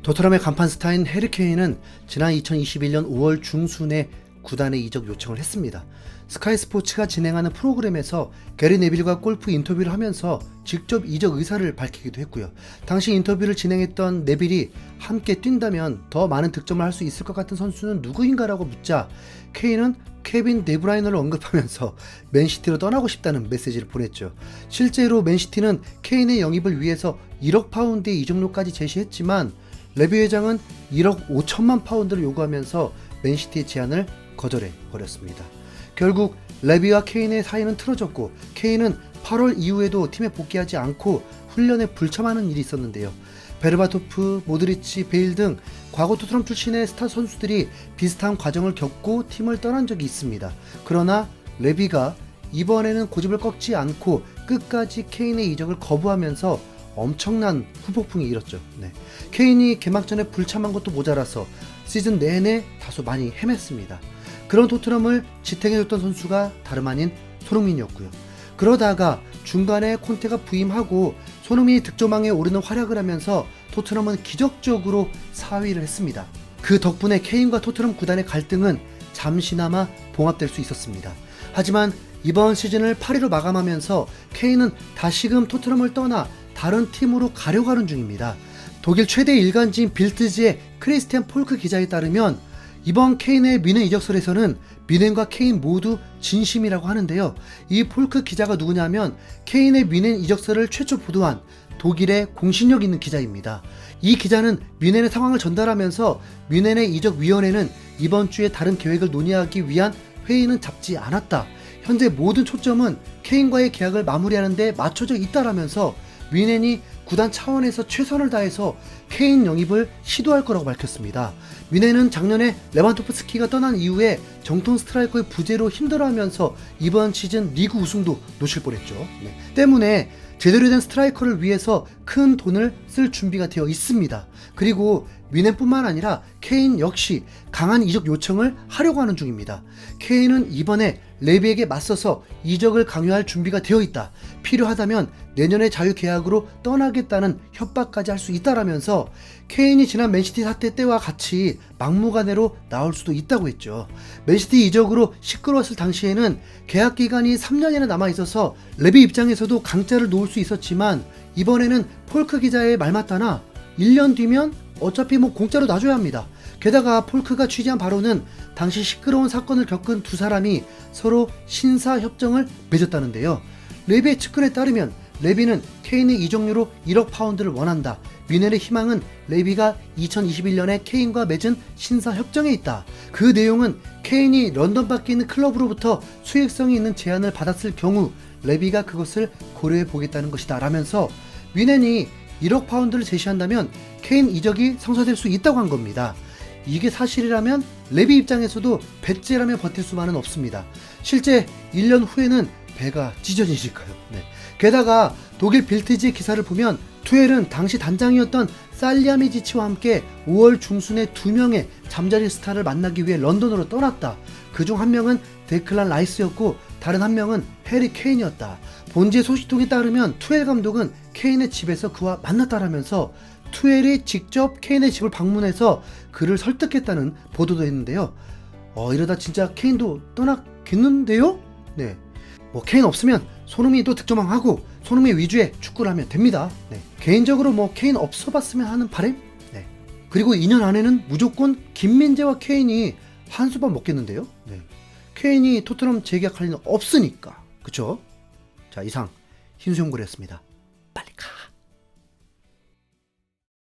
토트넘의 간판 스타인 해리 케인은 지난 2021년 5월 중순에 구단에 이적 요청을 했습니다. 스카이 스포츠가 진행하는 프로그램에서 게리 네빌과 골프 인터뷰를 하면서 직접 이적 의사를 밝히기도 했고요. 당시 인터뷰를 진행했던 네빌이 함께 뛴다면 더 많은 득점을 할 수 있을 것 같은 선수는 누구인가라고 묻자 케인은 케빈 데브라이너를 언급하면서 맨시티로 떠나고 싶다는 메시지를 보냈죠. 실제로 맨시티는 케인의 영입을 위해서 1억 파운드의 이적료까지 제시했지만 레비 회장은 1억 5천만 파운드를 요구하면서 맨시티의 제안을 거절해 버렸습니다. 결국 레비와 케인의 사이는 틀어졌고 케인은 8월 이후에도 팀에 복귀하지 않고 훈련에 불참하는 일이 있었는데요. 베르바토프, 모드리치, 베일 등 과거 토트넘 출신의 스타 선수들이 비슷한 과정을 겪고 팀을 떠난 적이 있습니다. 그러나 레비가 이번에는 고집을 꺾지 않고 끝까지 케인의 이적을 거부하면서 엄청난 후폭풍이 일었죠. 케인이 개막전에 불참한 것도 모자라서 시즌 내내 다소 많이 헤맸습니다. 그런 토트넘을 지탱해줬던 선수가 다름 아닌 손흥민이었고요. 그러다가 중간에 콘테가 부임하고 손흥민이 득점왕에 오르는 활약을 하면서 토트넘은 기적적으로 4위를 했습니다. 그 덕분에 케인과 토트넘 구단의 갈등은 잠시나마 봉합될 수 있었습니다. 하지만 이번 시즌을 8위로 마감하면서 케인은 다시금 토트넘을 떠나 다른 팀으로 가려고 하는 중입니다. 독일 최대 일간지인 빌트지의 크리스티안 폴크 기자에 따르면 이번 케인의 뮌헨 이적설에서는 뮌헨과 케인 모두 진심이라고 하는데요. 이 폴크 기자가 누구냐면 케인의 뮌헨 이적설을 최초 보도한 독일의 공신력 있는 기자입니다. 이 기자는 뮌헨의 상황을 전달하면서 뮌헨의 이적위원회는 이번 주에 다른 계획을 논의하기 위한 회의는 잡지 않았다. 현재 모든 초점은 케인과의 계약을 마무리하는 데 맞춰져 있다라면서 뮌헨이 구단 차원에서 최선을 다해서 케인 영입을 시도할 거라고 밝혔습니다. 뮌헨은 작년에 레반도프스키가 떠난 이후에 정통 스트라이커의 부재로 힘들어하면서 이번 시즌 리그 우승도 놓칠 뻔했죠. 때문에 제대로 된 스트라이커를 위해서 큰 돈을 쓸 준비가 되어 있습니다. 그리고 뮌헨뿐만 아니라 케인 역시 강한 이적 요청을 하려고 하는 중입니다. 케인은 이번에 레비에게 맞서서 이적을 강요할 준비가 되어 있다. 필요하다면 내년에 자유계약으로 떠나겠다는 협박까지 할 수 있다라면서 케인이 지난 맨시티 사태 때와 같이 막무가내로 나올 수도 있다고 했죠. 맨시티 이적으로 시끄러웠을 당시에는 계약 기간이 3년이나 남아있어서 레비 입장에서도 강짜를 놓을 수 있었지만 이번에는 폴크 기자의 말 맞다나 1년 뒤면 어차피 공짜로 놔줘야 합니다. 게다가 폴크가 취재한 바로는 당시 시끄러운 사건을 겪은 두 사람이 서로 신사협정을 맺었다는데요. 레비의 측근에 따르면 레비는 케인의 이적료로 1억 파운드를 원한다. 뮌헨의 희망은 레비가 2021년에 케인과 맺은 신사협정에 있다. 그 내용은 케인이 런던 밖에 있는 클럽으로부터 수익성이 있는 제안을 받았을 경우 레비가 그것을 고려해 보겠다는 것이다 라면서 뮌헨이 1억 파운드를 제시한다면 케인 이적이 성사될 수 있다고 한 겁니다. 이게 사실이라면 레비 입장에서도 배째라며 버틸 수만은 없습니다. 실제 1년 후에는 배가 찢어지실까요? 게다가 독일 빌트지 기사를 보면 투엘은 당시 단장이었던 살리아미지치와 함께 5월 중순에 2명의 잠자리 스타를 만나기 위해 런던으로 떠났다. 그중 한 명은 데클란 라이스였고 다른 한 명은 해리 케인이었다. 본지의 소식통에 따르면 투엘 감독은 케인의 집에서 그와 만났다라면서 투엘이 직접 케인의 집을 방문해서 그를 설득했다는 보도도 했는데요. 이러다 진짜 케인도 떠나겠는데요? 케인 없으면 손흥민이 또 득점왕하고 손흥민 위주의 축구를 하면 됩니다. 개인적으로 케인 없어 봤으면 하는 바람? 그리고 2년 안에는 무조건 김민재와 케인이 한수밥 먹겠는데요? 케인이 토트넘 재계약할 리는 없으니까. 그쵸? 자, 이상 흰수염고래였습니다.